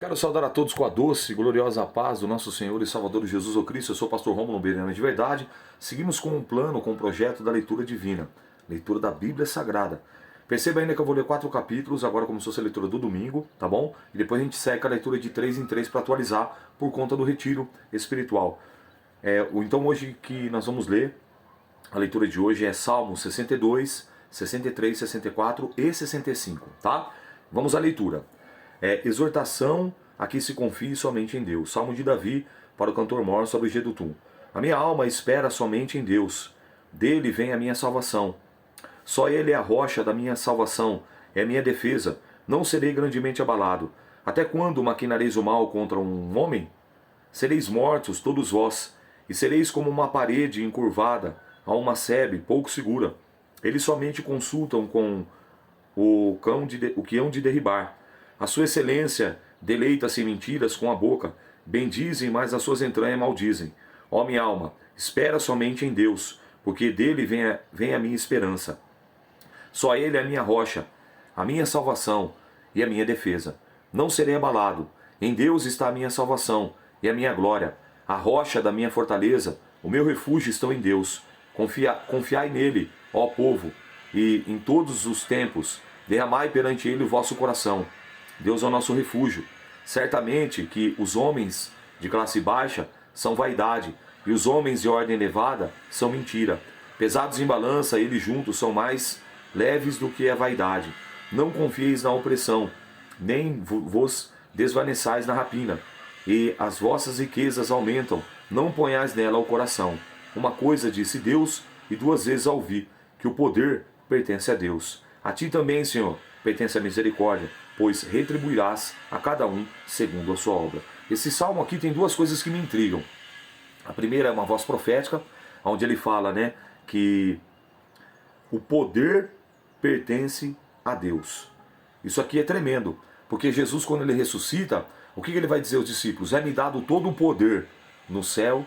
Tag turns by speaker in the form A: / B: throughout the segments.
A: Quero saudar a todos com a doce e gloriosa paz do nosso Senhor e Salvador Jesus o Cristo. Eu sou o pastor Rômulo Beriano de Verdade. Seguimos com um plano, com um projeto da leitura divina, leitura da Bíblia Sagrada. Perceba ainda que eu vou ler 4 capítulos, agora como se fosse a leitura do domingo, tá bom? E depois a gente segue a leitura de 3 em 3 para atualizar por conta do retiro espiritual. Então hoje que nós vamos ler, a leitura de hoje é Salmos 62, 63, 64 e 65, tá? Vamos à leitura. Exortação a que se confie somente em Deus. Salmo de Davi para o cantor mor sobre Jedutum. A minha alma espera somente em Deus. Dele vem a minha salvação. Só Ele é a rocha da minha salvação, é a minha defesa. Não serei grandemente abalado. Até quando maquinareis o mal contra um homem? Sereis mortos todos vós, e sereis como uma parede encurvada a uma sebe pouco segura. Eles somente consultam com o que hão de derribar. A sua excelência deleita-se em mentiras com a boca. Bendizem, mas as suas entranhas maldizem. Ó minha alma, espera somente em Deus, porque dele vem a minha esperança. Só Ele é a minha rocha, a minha salvação e a minha defesa. Não serei abalado. Em Deus está a minha salvação e a minha glória. A rocha da minha fortaleza, o meu refúgio estão em Deus. Confiai nele, ó povo, e em todos os tempos derramai perante ele o vosso coração. Deus é o nosso refúgio. Certamente que os homens de classe baixa são vaidade, e os homens de ordem elevada são mentira. Pesados em balança, eles juntos são mais leves do que a vaidade. Não confieis na opressão, nem vos desvaneçais na rapina. E as vossas riquezas aumentam, não ponhais nela o coração. Uma coisa disse Deus, e 2 vezes a ouvi, que o poder pertence a Deus. A ti também, Senhor, pertence a misericórdia, pois retribuirás a cada um segundo a sua obra. Esse salmo aqui tem 2 coisas que me intrigam. A primeira é uma voz profética, onde ele fala, que o poder pertence a Deus. Isso aqui é tremendo, porque Jesus, quando ele ressuscita, o que ele vai dizer aos discípulos? É-me dado todo o poder no céu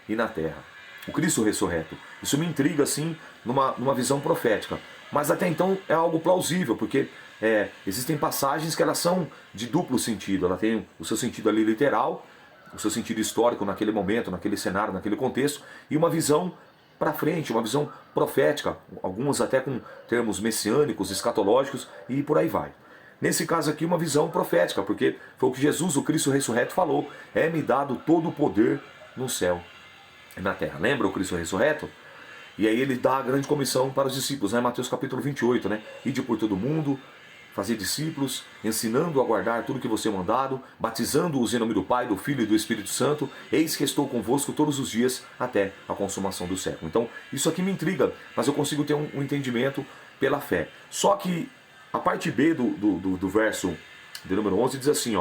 A: e na terra. O Cristo ressurreto. Isso me intriga, assim, numa visão profética. Mas até então é algo plausível, porque existem passagens que elas são de duplo sentido. Ela tem o seu sentido ali literal, o seu sentido histórico naquele momento, naquele cenário, naquele contexto, e uma visão para frente, uma visão profética, algumas até com termos messiânicos, escatológicos e por aí vai. Nesse caso aqui, uma visão profética, porque foi o que Jesus, o Cristo ressurreto, falou: é-me dado todo o poder no céu e na terra. Lembra o Cristo ressurreto? E aí ele dá a grande comissão para os discípulos, Mateus capítulo 28, Ide por todo mundo, fazer discípulos, ensinando a guardar tudo que você é mandado, batizando-os em nome do Pai, do Filho e do Espírito Santo, eis que estou convosco todos os dias até a consumação do século. Então, isso aqui me intriga, mas eu consigo ter um entendimento pela fé. Só que a parte B do verso de número 11 diz assim,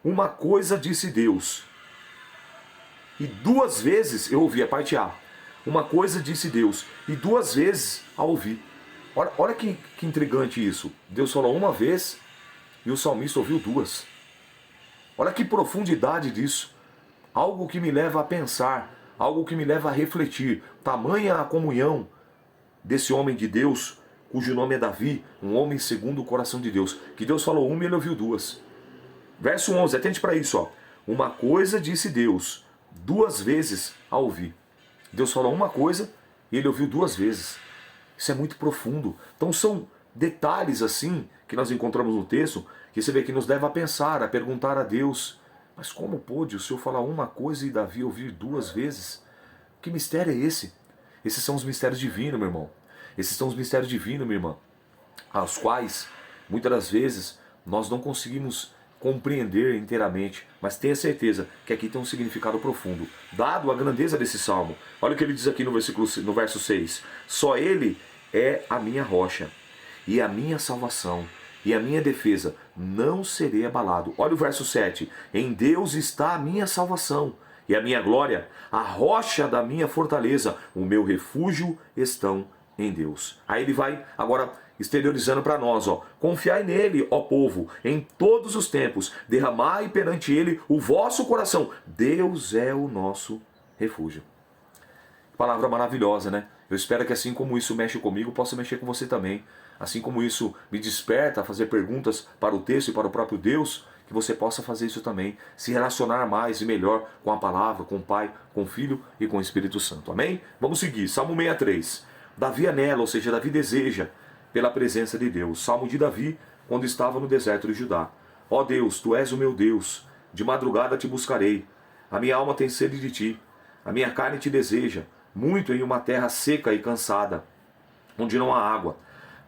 A: uma coisa disse Deus, e 2 vezes eu ouvi a parte A. Uma coisa disse Deus, e 2 vezes a ouvi. Olha que intrigante isso. Deus falou uma vez e o salmista ouviu 2. Olha que profundidade disso. Algo que me leva a pensar, algo que me leva a refletir. Tamanha a comunhão desse homem de Deus, cujo nome é Davi, um homem segundo o coração de Deus. Que Deus falou uma e ele ouviu 2. Verso 11, atente para isso. Uma coisa disse Deus, 2 vezes a ouvi. Deus falou uma coisa e ele ouviu 2 vezes. Isso é muito profundo. Então são detalhes assim que nós encontramos no texto que você vê que nos leva a pensar, a perguntar a Deus: mas como pôde o Senhor falar uma coisa e Davi ouvir 2 vezes? Que mistério é esse? Esses são os mistérios divinos, meu irmão. Esses são os mistérios divinos, minha irmã, aos quais muitas das vezes nós não conseguimos compreender inteiramente, mas tenha certeza que aqui tem um significado profundo, dado a grandeza desse salmo. Olha o que ele diz aqui no verso 6. Só Ele é a minha rocha, e a minha salvação, e a minha defesa, não serei abalado. Olha o verso 7. Em Deus está a minha salvação, e a minha glória, a rocha da minha fortaleza, o meu refúgio estão em Deus. Aí ele vai agora exteriorizando para nós, confiai nele, ó povo, em todos os tempos, derramai perante ele o vosso coração. Deus é o nosso refúgio. Palavra maravilhosa, Eu espero que assim como isso mexe comigo, possa mexer com você também. Assim como isso me desperta a fazer perguntas para o texto e para o próprio Deus, que você possa fazer isso também, se relacionar mais e melhor com a palavra, com o Pai, com o Filho e com o Espírito Santo. Amém? Vamos seguir. Salmo 63. Davi anela, ou seja, Davi deseja pela presença de Deus. Salmo de Davi, quando estava no deserto de Judá. Ó Deus, tu és o meu Deus, de madrugada te buscarei. A minha alma tem sede de ti, a minha carne te deseja, muito em uma terra seca e cansada, onde não há água,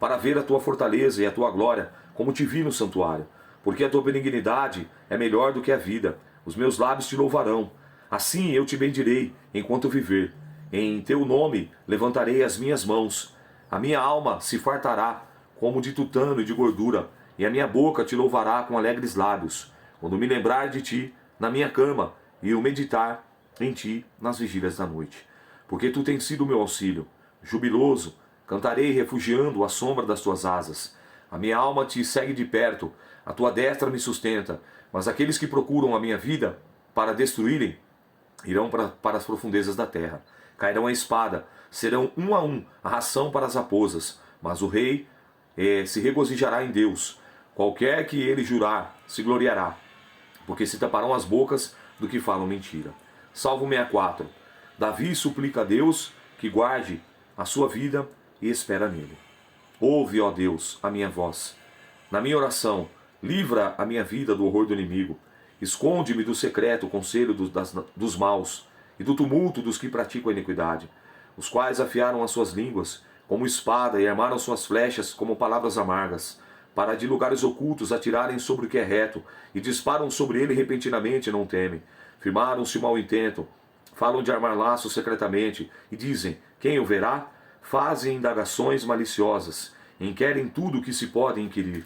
A: para ver a tua fortaleza e a tua glória, como te vi no santuário. Porque a tua benignidade é melhor do que a vida, os meus lábios te louvarão. Assim eu te bendirei enquanto viver. Em teu nome levantarei as minhas mãos. A minha alma se fartará como de tutano e de gordura, e a minha boca te louvará com alegres lábios, quando me lembrar de ti na minha cama e eu meditar em ti nas vigílias da noite. Porque tu tens sido o meu auxílio. Jubiloso, cantarei refugiando à sombra das tuas asas. A minha alma te segue de perto, a tua destra me sustenta. Mas aqueles que procuram a minha vida para destruírem, irão para as profundezas da terra. Cairão a espada, serão um a um a ração para as raposas. Mas o rei se regozijará em Deus. Qualquer que ele jurar, se gloriará, porque se taparão as bocas do que falam mentira. Salmo 64. Davi suplica a Deus que guarde a sua vida e espera nele. Ouve, ó Deus, a minha voz. Na minha oração, livra a minha vida do horror do inimigo. Esconde-me do secreto conselho dos maus e do tumulto dos que praticam a iniquidade, os quais afiaram as suas línguas como espada e armaram suas flechas como palavras amargas, para de lugares ocultos atirarem sobre o que é reto, e disparam sobre ele repentinamente e não temem. Firmaram-se o mau intento, falam de armar laços secretamente, e dizem, quem o verá? Fazem indagações maliciosas, inquirem tudo o que se pode inquirir.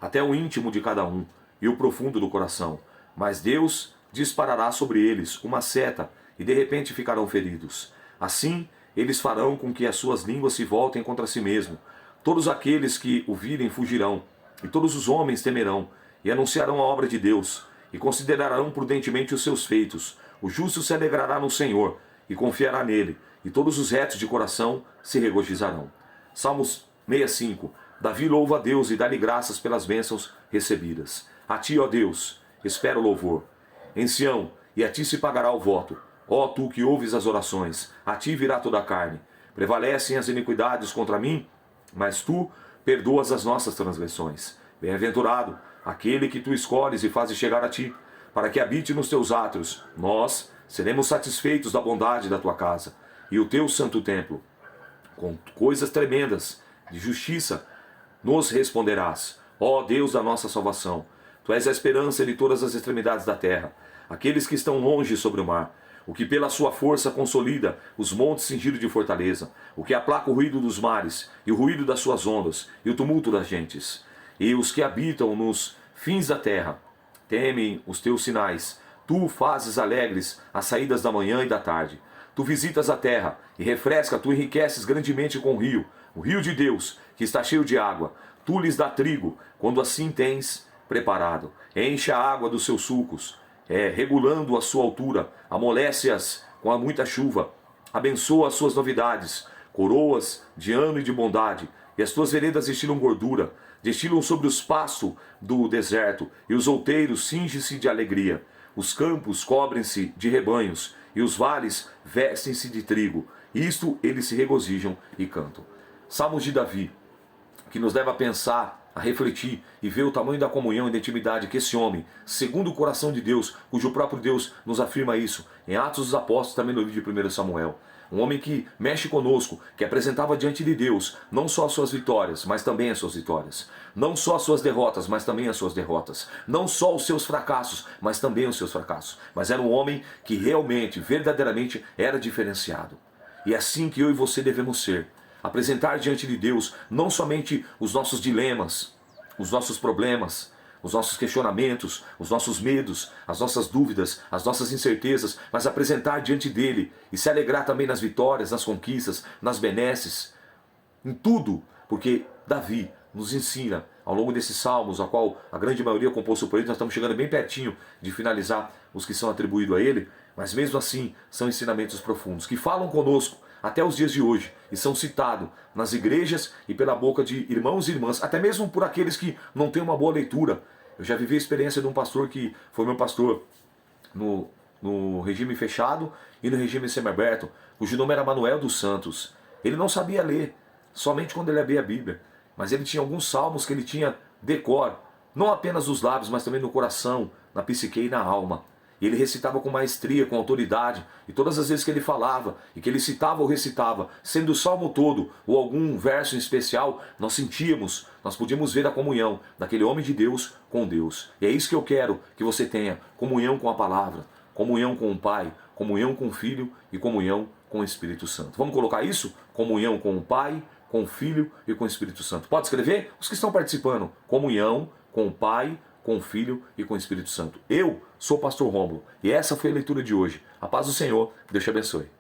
A: Até o íntimo de cada um, e o profundo do coração. Mas Deus disparará sobre eles uma seta, e de repente ficarão feridos. Assim, eles farão com que as suas línguas se voltem contra si mesmo. Todos aqueles que o virem fugirão, e todos os homens temerão, e anunciarão a obra de Deus, e considerarão prudentemente os seus feitos. O justo se alegrará no Senhor, e confiará nele, e todos os retos de coração se regozijarão. Salmos 65. Davi louva a Deus e dá-lhe graças pelas bênçãos recebidas. A ti, ó Deus, espero louvor. Em Sião, e a ti se pagará o voto. Ó tu que ouves as orações, a ti virá toda a carne. Prevalecem as iniquidades contra mim, mas tu perdoas as nossas transgressões. Bem-aventurado aquele que tu escolhes e fazes chegar a ti, para que habite nos teus átrios. Nós seremos satisfeitos da bondade da tua casa e o teu santo templo. Com coisas tremendas de justiça nos responderás, ó Deus da nossa salvação. Tu és a esperança de todas as extremidades da terra, aqueles que estão longe sobre o mar, o que pela sua força consolida os montes cingidos de fortaleza, o que aplaca o ruído dos mares, e o ruído das suas ondas, e o tumulto das gentes. E os que habitam nos fins da terra temem os teus sinais. Tu fazes alegres as saídas da manhã e da tarde. Tu visitas a terra, e refresca, tu enriqueces grandemente com o rio de Deus, que está cheio de água. Tu lhes dá trigo, quando assim tens preparado. Enche a água dos seus sulcos, regulando a sua altura, amolece-as com a muita chuva, abençoa as suas novidades, coroas de ano e de bondade, e as tuas veredas destilam gordura, destilam sobre os pastos do deserto, e os outeiros cingem-se de alegria, os campos cobrem-se de rebanhos, e os vales vestem-se de trigo, isto eles se regozijam e cantam. Salmos de Davi, que nos leva a pensar, a refletir e ver o tamanho da comunhão e da intimidade que esse homem, segundo o coração de Deus, cujo próprio Deus nos afirma isso, em Atos dos Apóstolos, também no livro de 1 Samuel. Um homem que mexe conosco, que apresentava diante de Deus não só as suas vitórias, mas também as suas vitórias. Não só as suas derrotas, mas também as suas derrotas. Não só os seus fracassos, mas também os seus fracassos. Mas era um homem que realmente, verdadeiramente, era diferenciado. E é assim que eu e você devemos ser. Apresentar diante de Deus não somente os nossos dilemas, os nossos problemas, os nossos questionamentos, os nossos medos, as nossas dúvidas, as nossas incertezas, mas apresentar diante dele e se alegrar também nas vitórias, nas conquistas, nas benesses, em tudo, porque Davi nos ensina ao longo desses salmos, a qual a grande maioria é composto por ele. Nós estamos chegando bem pertinho de finalizar os que são atribuídos a ele, mas mesmo assim são ensinamentos profundos que falam conosco até os dias de hoje e são citados nas igrejas e pela boca de irmãos e irmãs, até mesmo por aqueles que não têm uma boa leitura. Eu já vivi a experiência de um pastor que foi meu pastor no regime fechado e no regime semiaberto, cujo nome era Manuel dos Santos. Ele não sabia ler, somente quando ele abria a Bíblia, mas ele tinha alguns salmos que ele tinha decor, não apenas nos lábios, mas também no coração, na psique e na alma. E ele recitava com maestria, com autoridade, e todas as vezes que ele falava, e que ele citava ou recitava, sendo o salmo todo, ou algum verso em especial, nós sentíamos, nós podíamos ver a comunhão daquele homem de Deus com Deus. E é isso que eu quero que você tenha, comunhão com a palavra, comunhão com o Pai, comunhão com o Filho e comunhão com o Espírito Santo. Vamos colocar isso? Comunhão com o Pai, com o Filho e com o Espírito Santo. Pode escrever? Os que estão participando. Comunhão com o Pai, com o Filho e com o Espírito Santo. Eu sou o pastor Rômulo e essa foi a leitura de hoje. A paz do Senhor, Deus te abençoe.